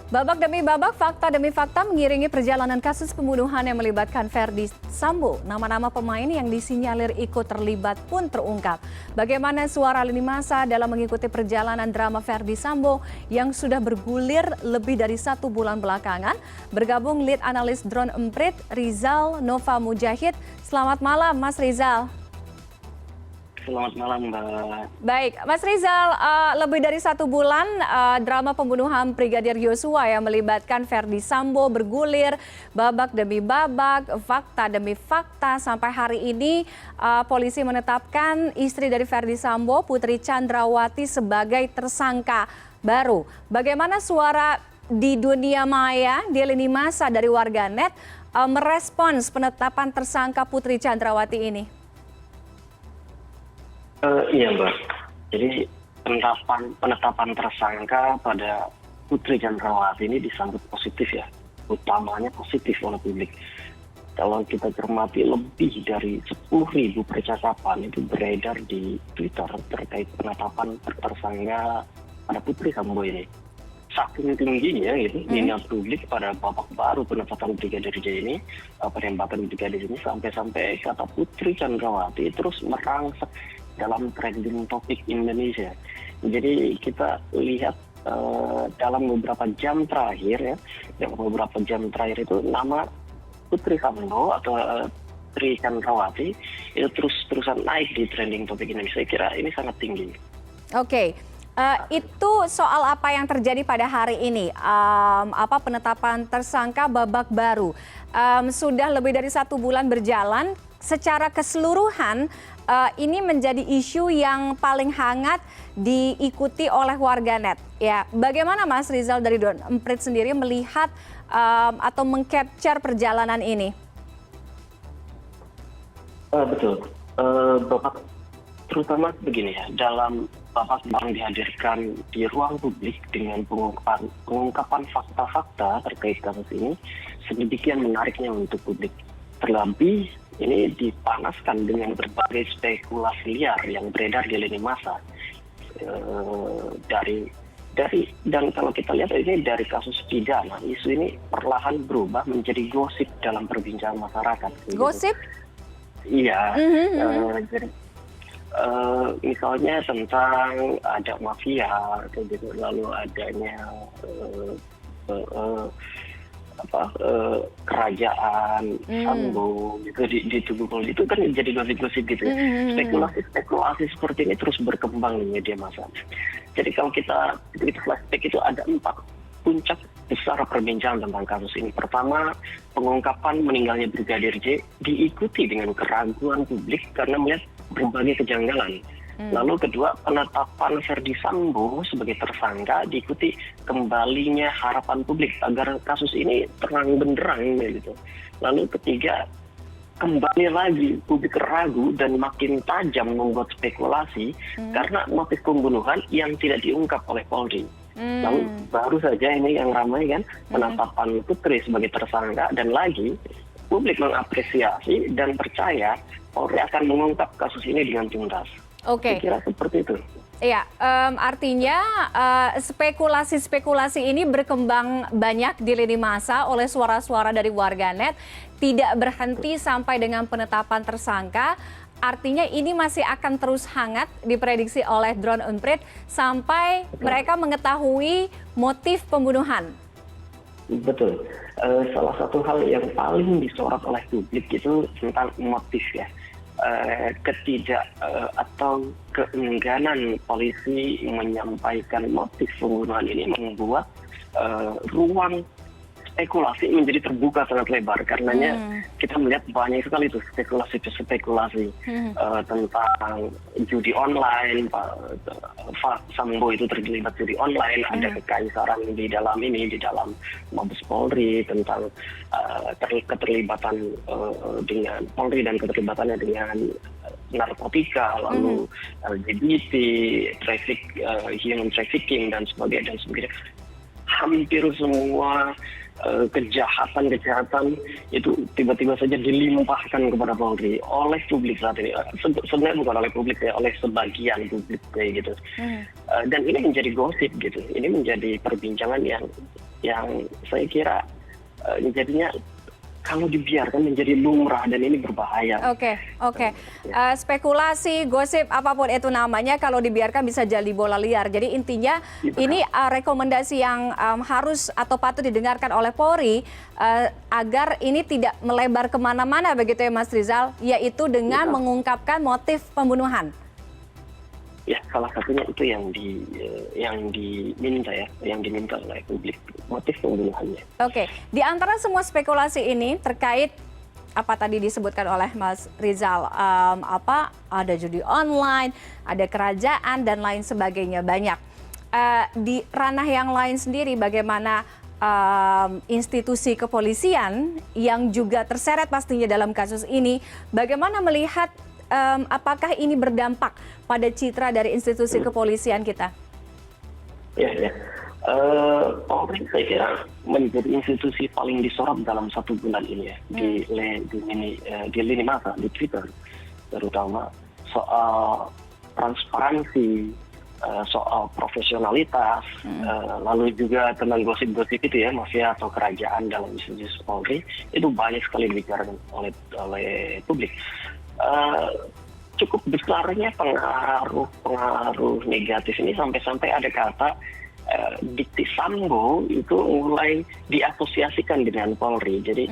Babak demi babak, fakta demi fakta mengiringi perjalanan kasus pembunuhan yang melibatkan Verdi Sambo. Nama-nama pemain yang disinyalir ikut terlibat pun terungkap. Bagaimana suara lini masa dalam mengikuti perjalanan drama Verdi Sambo yang sudah bergulir lebih dari 1 bulan belakangan? Bergabung lead analis Drone Emprit, Rizal Nova Mujahid. Selamat malam, Mas Rizal. Selamat malam, Mbak. Baik, Mas Rizal, lebih dari 1 bulan drama pembunuhan Brigadir Yosua yang melibatkan Verdi Sambo bergulir babak demi babak, fakta demi fakta. Sampai hari ini polisi menetapkan istri dari Verdi Sambo, Putri Chandrawati, sebagai tersangka baru. Bagaimana suara di dunia maya, di lini masa dari warganet merespons penetapan tersangka Putri Chandrawati ini? Iya, Mbak. Jadi penetapan tersangka pada Putri Chandrawati ini disambut positif ya, utamanya positif oleh publik. Kalau kita cermati, lebih dari 10.000 percakapan itu beredar di Twitter terkait penetapan tersangka pada Putri Sambo ini. Saking tingginya gitu minat publik pada babak baru penetapan Brigadir J ini, penembakan Brigadir ini, sampai kata Putri Chandrawati terus merangsek dalam trending topik Indonesia. Jadi kita lihat dalam beberapa jam terakhir itu nama Putri Sambo atau Putri Chandrawati itu terus-terusan naik di trending topik Indonesia. Saya kira ini sangat tinggi. Oke. Itu soal apa yang terjadi pada hari ini, penetapan tersangka babak baru. Sudah lebih dari 1 bulan berjalan, secara keseluruhan ini menjadi isu yang paling hangat diikuti oleh warganet. Ya, bagaimana Mas Rizal dari Drone Emprit sendiri melihat atau mengcapture perjalanan ini? Betul, Bapak, terutama begini ya, dalam babak yang dihadirkan di ruang publik dengan pengungkapan fakta-fakta terkait kasus ini sedemikian menariknya untuk publik. Terlebih ini dipanaskan dengan berbagai spekulasi liar yang beredar di lini masa. Dan kalau kita lihat ini dari kasus pidana, isu ini perlahan berubah menjadi gosip dalam perbincangan masyarakat. Gosip? Iya. Jadi misalnya tentang ada mafia, gitu, lalu adanya kerajaan Sambo gitu di tubuh polisi, itu kan jadi gosip-gosip gitu. Spekulasi seperti ini terus berkembang di media massa. Jadi kalau kita flashback, itu ada 4 puncak besar perbincangan tentang kasus ini. Pertama, pengungkapan meninggalnya Brigadir J diikuti dengan keraguan publik karena melihat berbagai kejanggalan. Lalu kedua, penetapan Verdi Sambo sebagai tersangka diikuti kembalinya harapan publik agar kasus ini terang benderang gitu. Lalu ketiga, kembali lagi publik ragu dan makin tajam membuat spekulasi karena motif pembunuhan yang tidak diungkap oleh Polri. Lalu baru saja ini yang ramai kan, penetapan Putri sebagai tersangka, dan lagi publik mengapresiasi dan percaya Polri akan mengungkap kasus ini dengan tuntas. Oke. Saya kira seperti itu. Iya, artinya spekulasi-spekulasi ini berkembang banyak di lini masa oleh suara-suara dari warganet, tidak berhenti sampai dengan penetapan tersangka. Artinya ini masih akan terus hangat diprediksi oleh Drone Emprit sampai mereka mengetahui motif pembunuhan. Betul. Salah satu hal yang paling disorot oleh publik itu tentang motif ya. Atau keengganan polisi menyampaikan motif pembunuhan ini membuat ruang spekulasi menjadi terbuka sangat lebar. Karenanya kita melihat banyak sekali itu spekulasi tentang judi online, Sambo itu terlibat judi online, ada kekaisaran di dalam Mabes Polri, tentang keterlibatan dengan Polri dan keterlibatannya dengan narkotika, lalu LGBT, human trafficking dan sebagainya. Hampir semua kejahatan itu tiba-tiba saja dilimpahkan kepada Polri oleh publik saat ini. Sebenarnya bukan oleh publik ya, oleh sebagian publik kayak gitu. Dan ini menjadi gosip gitu. Ini menjadi perbincangan yang yang saya kira jadinya kalau dibiarkan menjadi lumrah dan ini berbahaya. Oke. Spekulasi, gosip, apapun itu namanya, kalau dibiarkan bisa jadi bola liar. Jadi intinya ini rekomendasi yang harus atau patut didengarkan oleh Polri agar ini tidak melebar kemana-mana begitu ya Mas Rizal, yaitu dengan mengungkapkan motif pembunuhan. Ya, salah satunya itu yang diminta oleh publik, motif pembunuhannya. Oke, di antara semua spekulasi ini terkait apa tadi disebutkan oleh Mas Rizal, ada judi online, ada kerajaan dan lain sebagainya banyak. Di ranah yang lain sendiri, bagaimana institusi kepolisian yang juga terseret pastinya dalam kasus ini, bagaimana melihat apakah ini berdampak pada citra dari institusi kepolisian kita? Ya. Polri saya kira menjadi institusi paling disorot dalam 1 bulan ini ya, di lini masa, di Twitter terutama soal transparansi, soal profesionalitas, lalu juga tentang gosip-gosip itu ya, mafia atau kerajaan dalam institusi Polri, itu banyak sekali dibicarakan oleh publik. Cukup besarnya pengaruh negatif ini sampai ada kata dikti Sambo itu mulai diasosiasikan dengan Polri. Jadi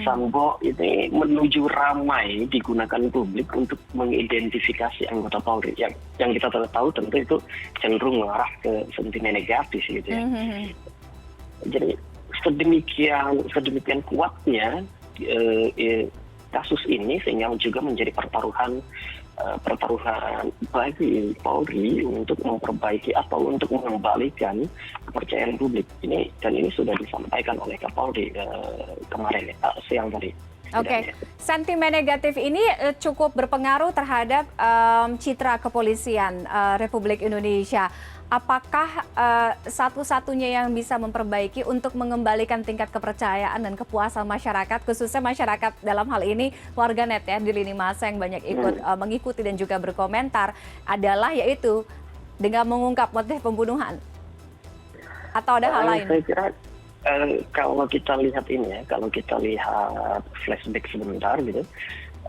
Sambo ini menuju ramai digunakan publik untuk mengidentifikasi anggota Polri. Yang kita tahu tentu itu cenderung mengarah ke sentimen negatif gitu ya. Jadi sedemikian kuatnya kasus ini sehingga juga menjadi pertaruhan bagi Polri untuk memperbaiki atau untuk mengembalikan kepercayaan publik ini, dan ini sudah disampaikan oleh Kapolri kemarin siang tadi. Oke. Sentimen negatif ini cukup berpengaruh terhadap citra kepolisian Republik Indonesia. Apakah satu-satunya yang bisa memperbaiki untuk mengembalikan tingkat kepercayaan dan kepuasan masyarakat, khususnya masyarakat dalam hal ini warganet ya di lini masa yang banyak mengikuti dan juga berkomentar, adalah yaitu dengan mengungkap motif pembunuhan? Atau ada hal lain? Saya kira kalau kita lihat ini ya, kalau kita lihat flashback sebentar gitu,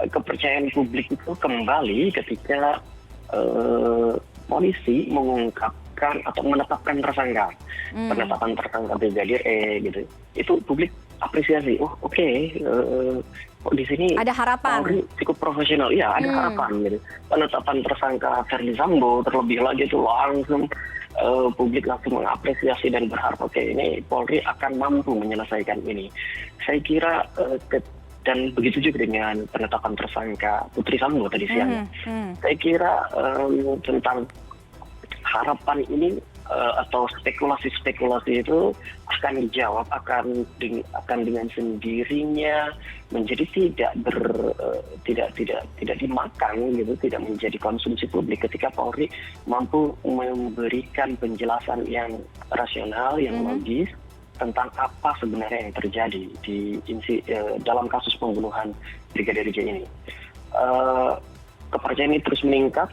kepercayaan publik itu kembali ketika polisi mengungkapkan atau menetapkan tersangka, penetapan tersangka Brigadir E gitu, itu publik apresiasi. Oh oke, di sini ada harapan. Polri cukup profesional, ya ada harapan gitu. Penetapan tersangka Verdi Sambo terlebih lagi itu langsung publik langsung mengapresiasi dan berharap oke, ini Polri akan mampu menyelesaikan ini. Saya kira dan begitu juga dengan penetapan tersangka Putri Sambo tadi siang. Saya kira tentang harapan ini atau spekulasi itu akan dijawab, akan dengan sendirinya menjadi tidak dimakan gitu, tidak menjadi konsumsi publik ketika Polri mampu memberikan penjelasan yang rasional, yang logis tentang apa sebenarnya yang terjadi dalam kasus pembunuhan Brigadir J ini. Kepercayaan ini terus meningkat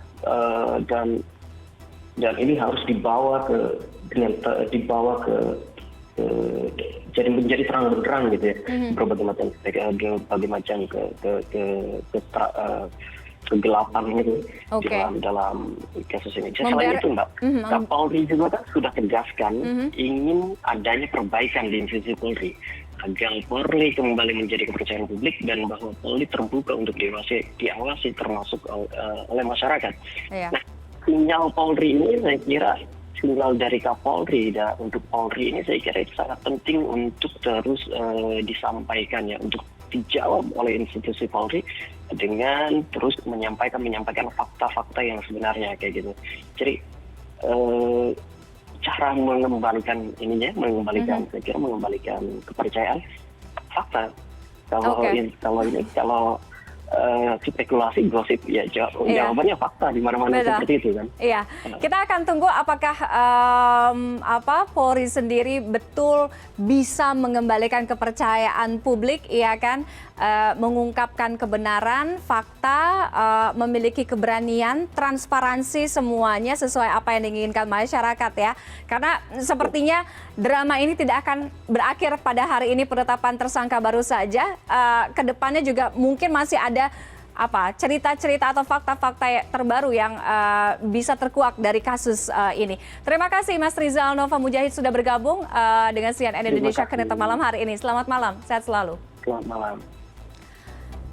dan ini harus dibawa jadi menjadi terang benderang gitu ya, berbagai macam kegelapan itu dalam kasus ini. Selain itu Mbak, Kapolri juga kan sudah tegaskan ingin adanya perbaikan di institusi Polri agar Polri kembali menjadi kepercayaan publik dan bahwa Polri terbuka untuk diawasi termasuk oleh masyarakat. Nah, sinyal Polri ini saya kira, sinyal dari Kapolri untuk Polri ini saya kira itu sangat penting untuk terus disampaikan ya, untuk dijawab oleh institusi Polri dengan terus menyampaikan fakta-fakta yang sebenarnya kayak gitu. Jadi cara mengembalikan ininya, saya kira mengembalikan kepercayaan fakta. Kalau spekulasi, gosip, ya jawabannya fakta di mana-mana seperti itu kan. Iya, kita akan tunggu apakah Polri sendiri betul bisa mengembalikan kepercayaan publik, ya kan, mengungkapkan kebenaran, fakta, memiliki keberanian, transparansi semuanya sesuai apa yang diinginkan masyarakat ya. Karena sepertinya drama ini tidak akan berakhir pada hari ini penetapan tersangka baru saja. Kedepannya juga mungkin masih ada cerita-cerita atau fakta-fakta terbaru yang bisa terkuak dari kasus ini. Terima kasih Mas Rizal Nova Mujahid sudah bergabung dengan CNN Indonesia Connected malam hari ini. Selamat malam, sehat selalu. Selamat malam.